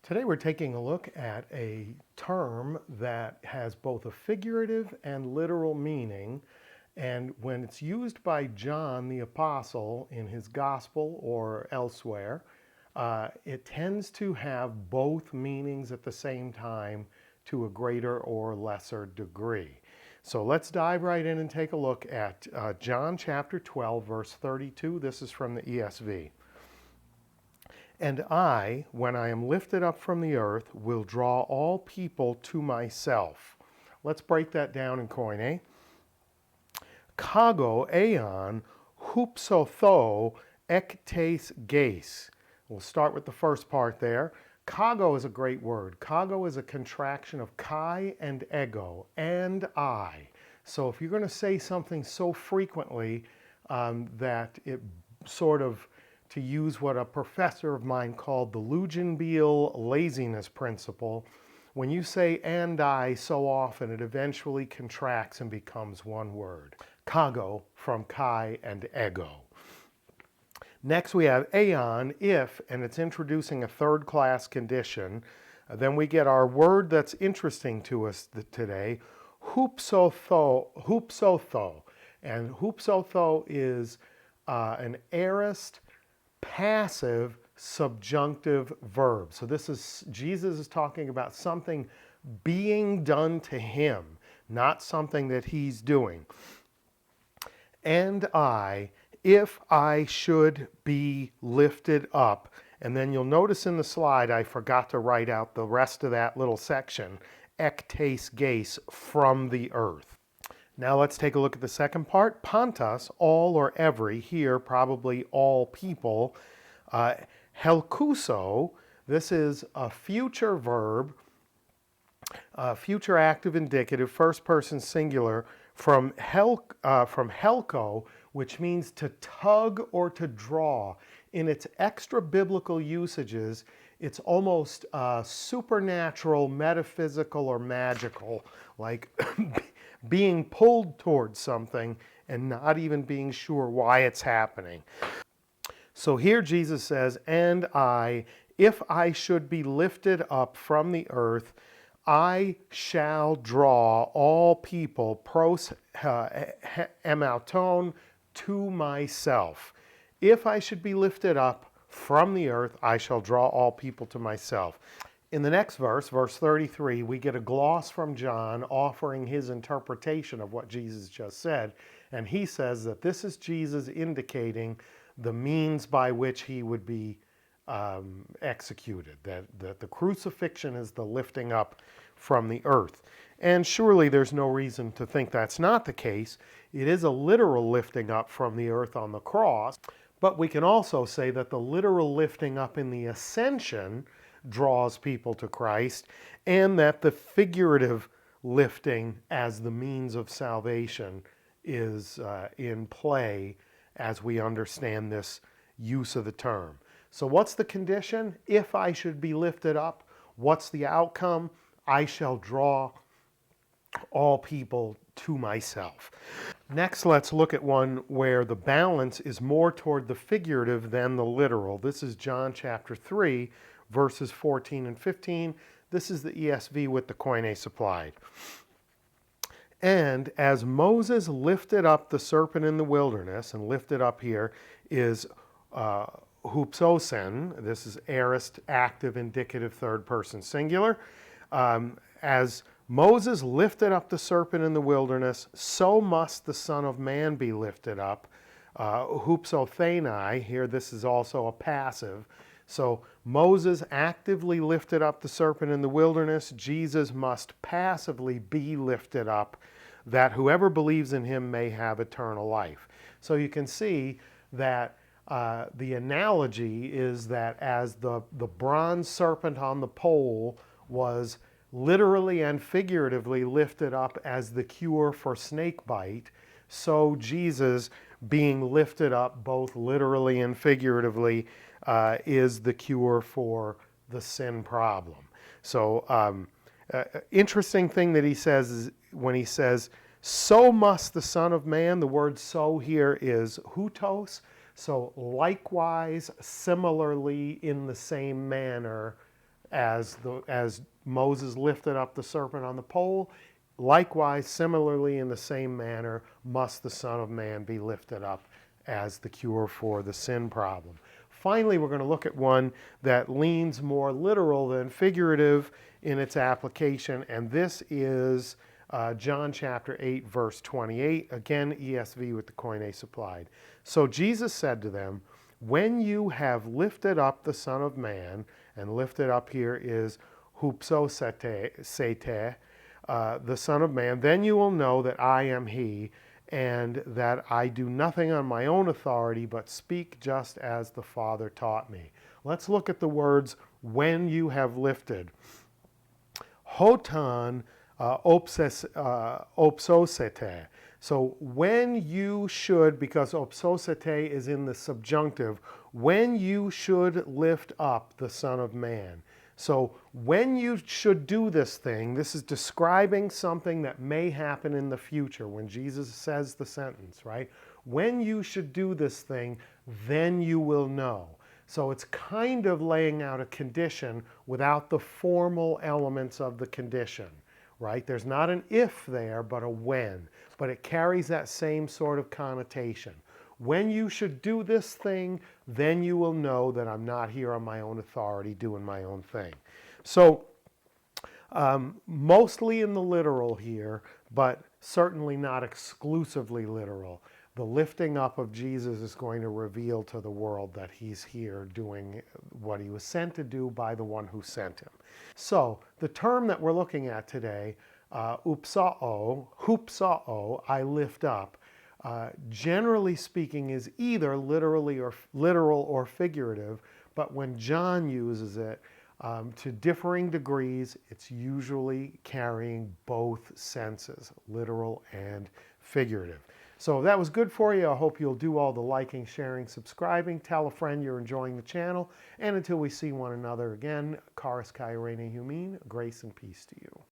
Today we're taking a look at a term that has both a figurative and literal meaning, and when it's used by John the Apostle in his gospel or elsewhere, it tends to have both meanings at the same time to a greater or lesser degree. So let's dive right in and take a look at John chapter 12, verse 32. This is from the ESV. And I, when I am lifted up from the earth, will draw all people to myself. Let's break that down in Koine. Kago eon hupsotho exegesis. We'll start with the first part there. Kago is a great word. Kago is a contraction of kai and ego, and I. So if you're going to say something so frequently that it sort of, to use what a professor of mine called the Lugenbiel laziness principle, when you say and I so often, it eventually contracts and becomes one word. Kago from kai and ego. Next we have aeon, if, and it's introducing a third class condition. Then we get our word that's interesting to us today, hupsotho. And hupsotho is an aorist passive subjunctive verb. So Jesus is talking about something being done to him, not something that he's doing. And I, if I should be lifted up, and then you'll notice in the slide I forgot to write out the rest of that little section, exegesis, from the earth. Now let's take a look at the second part. Pantas, all or every, here probably all people. Helkuso, this is a future verb, future active indicative, first person singular, from helko, which means to tug or to draw. In its extra biblical usages, it's almost supernatural, metaphysical, or magical, like being pulled towards something and not even being sure why it's happening. So here Jesus says, and I, if I should be lifted up from the earth, I shall draw all people, pros emauton, to myself. If I should be lifted up from the earth, I shall draw all people to myself. In the next verse, verse 33, we get a gloss from John offering his interpretation of what Jesus just said. And he says that this is Jesus indicating the means by which he would be executed, that the crucifixion is the lifting up from the earth. And surely there's no reason to think that's not the case. It is a literal lifting up from the earth on the cross, but we can also say that the literal lifting up in the ascension draws people to Christ, and that the figurative lifting as the means of salvation is in play as we understand this use of the term. So what's the condition? If I should be lifted up, what's the outcome? I shall draw all people to myself. Next, let's look at one where the balance is more toward the figurative than the literal. This is John chapter 3, verses 14 and 15. This is the ESV with the Koine supplied. And as Moses lifted up the serpent in the wilderness, and lifted up here is hupsosen, this is aorist, active, indicative, third person singular. As Moses lifted up the serpent in the wilderness, so must the Son of Man be lifted up. Hupsothenai, here this is also a passive. So Moses actively lifted up the serpent in the wilderness. Jesus must passively be lifted up, that whoever believes in him may have eternal life. So you can see that the analogy is that as the bronze serpent on the pole was literally and figuratively lifted up as the cure for snake bite, so Jesus being lifted up both literally and figuratively is the cure for the sin problem. So interesting thing that he says is when he says, so must the Son of Man, the word so here is hutos. So likewise, similarly, in the same manner, as Moses lifted up the serpent on the pole, likewise, similarly, in the same manner, must the Son of Man be lifted up as the cure for the sin problem. Finally, we're going to look at one that leans more literal than figurative in its application, and this is John chapter 8, verse 28. Again, ESV with the Koine supplied. So Jesus said to them, when you have lifted up the Son of Man, and lifted up here is hupsosete, the Son of Man, then you will know that I am He, and that I do nothing on my own authority, but speak just as the Father taught me. Let's look at the words, when you have lifted. Hotan opsosete. So when you should, because opsosete is in the subjunctive, when you should lift up the Son of Man. So when you should do this thing, this is describing something that may happen in the future when Jesus says the sentence, right? When you should do this thing, then you will know. So it's kind of laying out a condition without the formal elements of the condition, right? There's not an if there, but a when. But it carries that same sort of connotation. When you should do this thing, then you will know that I'm not here on my own authority doing my own thing. So mostly in the literal here, but certainly not exclusively literal. The lifting up of Jesus is going to reveal to the world that he's here doing what he was sent to do by the one who sent him. So the term that we're looking at today, hupsao, I lift up, generally speaking is either literal or figurative, but when John uses it, to differing degrees, it's usually carrying both senses, literal and figurative. So if that was good for you, I hope you'll do all the liking, sharing, subscribing. Tell a friend you're enjoying the channel. And until we see one another again, Charis Kai Rene Humin, grace and peace to you.